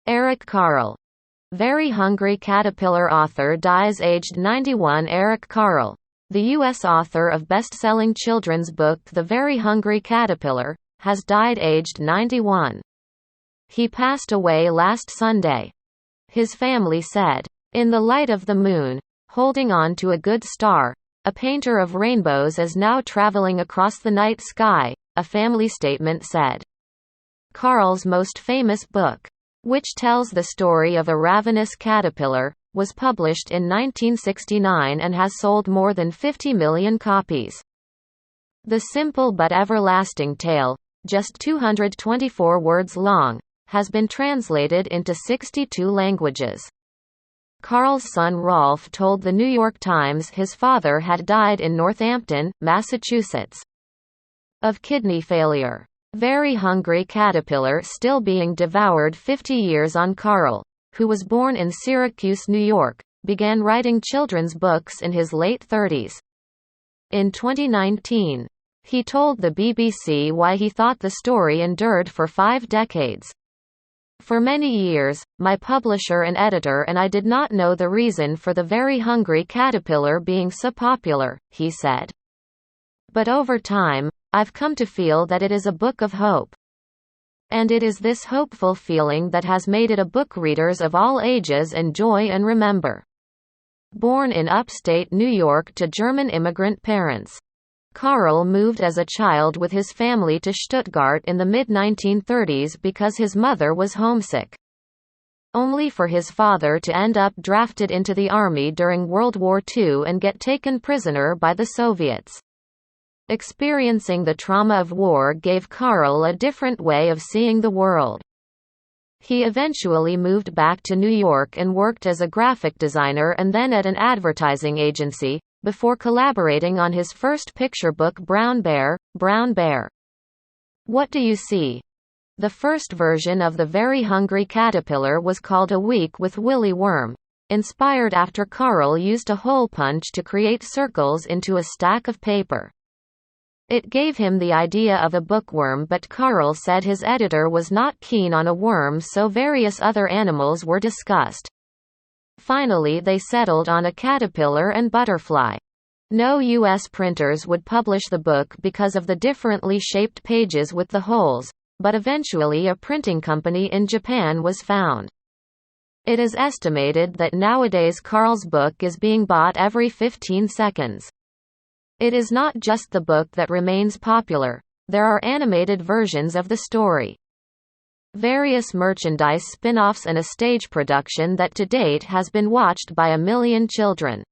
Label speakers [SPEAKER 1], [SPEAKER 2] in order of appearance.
[SPEAKER 1] Eric Carle. Very Hungry Caterpillar author dies aged 91. Eric Carle, the U.S. author of best-selling children's book The Very Hungry Caterpillar, has died aged 91. He passed away last Sunday. His family said, "In the light of the moon, holding on to a good star, a painter of rainbows is now traveling across the night sky," a family statement said. Carle's most famous book, which tells the story of a ravenous caterpillar, was published in 1969 and has sold more than 50 million copies. The simple but everlasting tale, just 224 words long, has been translated into 62 languages. Carle's son Rolfe told the New York Times his father had died in Northampton, Massachusetts, of kidney failure. Very Hungry Caterpillar still being devoured 50 years on. Carle, who was born in Syracuse, New York, began writing children's books in his late 30s. In 2019, he told the BBC why he thought the story endured for 5 decades. "For many years, my publisher and editor and I did not know the reason for the Very Hungry Caterpillar being so popular," he said. "But over time, I've come to feel that it is a book of hope. And it is this hopeful feeling that has made it a book readers of all ages enjoy and remember." Born in upstate New York to German immigrant parents, Carle moved as a child with his family to Stuttgart in the mid-1930s because his mother was homesick, only for his father to end up drafted into the army during World War II and get taken prisoner by the Soviets. Experiencing the trauma of war gave Carle a different way of seeing the world. He eventually moved back to New York and worked as a graphic designer and then at an advertising agency, before collaborating on his first picture book Brown Bear, Brown Bear. What Do You See? The first version of The Very Hungry Caterpillar was called A Week with Willy Worm, inspired after Carle used a hole punch to create circles into a stack of paper. It gave him the idea of a bookworm, but Carle said his editor was not keen on a worm, so various other animals were discussed. Finally they settled on a caterpillar and butterfly. No U.S. printers would publish the book because of the differently shaped pages with the holes, but eventually a printing company in Japan was found. It is estimated that nowadays Carle's book is being bought every 15 seconds. It is not just the book that remains popular, there are animated versions of the story, various merchandise spin-offs and a stage production that to date has been watched by 1 million children.